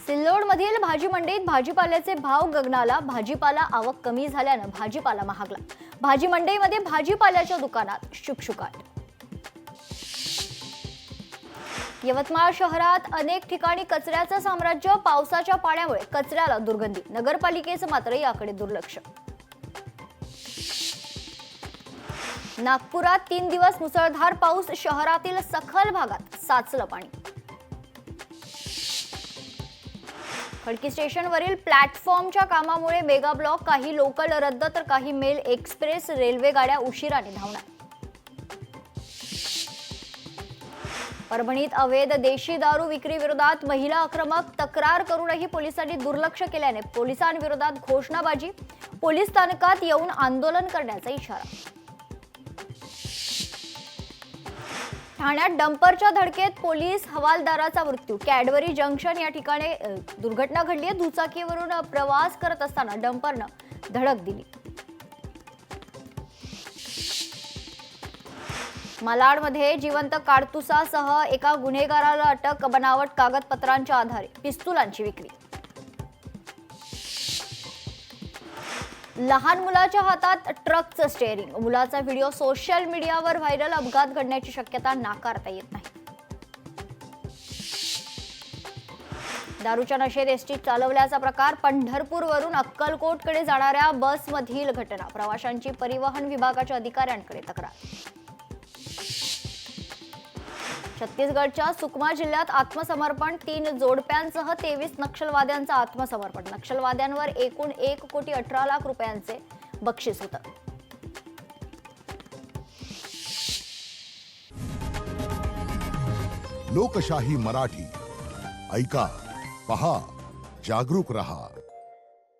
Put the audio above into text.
सिल्लोडमधील भाजी मंडईत भाजीपाल्याचे भाव गगनाला. भाजीपाला आवक कमी झाल्यानं भाजीपाला महागला. भाजी मंडईमध्ये भाजीपाल्याच्या दुकानात शुकशुकाट. यवतमाळ शहरात अनेक ठिकाणी कचऱ्याचं साम्राज्य. पावसाच्या पाण्यामुळे कचऱ्याला दुर्गंधी. नगरपालिकेचं मात्र याकडे दुर्लक्ष. नागपुरात 3 दिवस मुसळधार पाऊस. शहरातील सखल भागात साचलं पाणी. खडकी स्टेशनवरील प्लॅटफॉर्मच्या कामामुळे मेगा ब्लॉक. काही लोकल रद्द तर काही मेल एक्सप्रेस रेल्वे गाड्या उशिराने धावणार. परभणीत अवैध देशी दारू विक्री विरोधात महिला आक्रमक. तक्रार करूनही पोलिसांनी दुर्लक्ष केल्याने पोलिसांविरोधात घोषणाबाजी. पोलीस स्थानकात येऊन आंदोलन करण्याचा इशारा. ठाण्यात डंपरच्या धडकेत पोलीस हवालदाराचा मृत्यू. कॅडबरी जंक्शन या ठिकाणी दुर्घटना घडली आहे. दुचाकीवरून प्रवास करत असताना डंपरनं धडक दिली. मालाडमध्ये जिवंत काडतुसासह एका गुन्हेगाराला अटक. बनावट कागदपत्रांच्या आधारे पिस्तुलांची विक्री. लहान मुलाच्या हातात ट्रकचं स्टेअरिंग. मुलाचा व्हिडिओ सोशल मीडियावर व्हायरल. अपघात घडण्याची शक्यता नाकारता येत नाही. दारूच्या नशेत एसटी चालवल्याचा प्रकार. पंढरपूरवरून अक्कलकोटकडे जाणाऱ्या बसमधील घटना. प्रवाशांची परिवहन विभागाच्या अधिकाऱ्यांकडे तक्रार. छत्तीसगडच्या सुकमा जिल्ह्यात आत्मसमर्पण. 3 जोडप्यांसह 23 नक्षलवाद्यांचं आत्मसमर्पण. नक्षलवाद्यांवर एकूण 1,18,00,000 रुपयांचे बक्षीस होतं. लोकशाही मराठी ऐका, पहा, जागरूक रहा.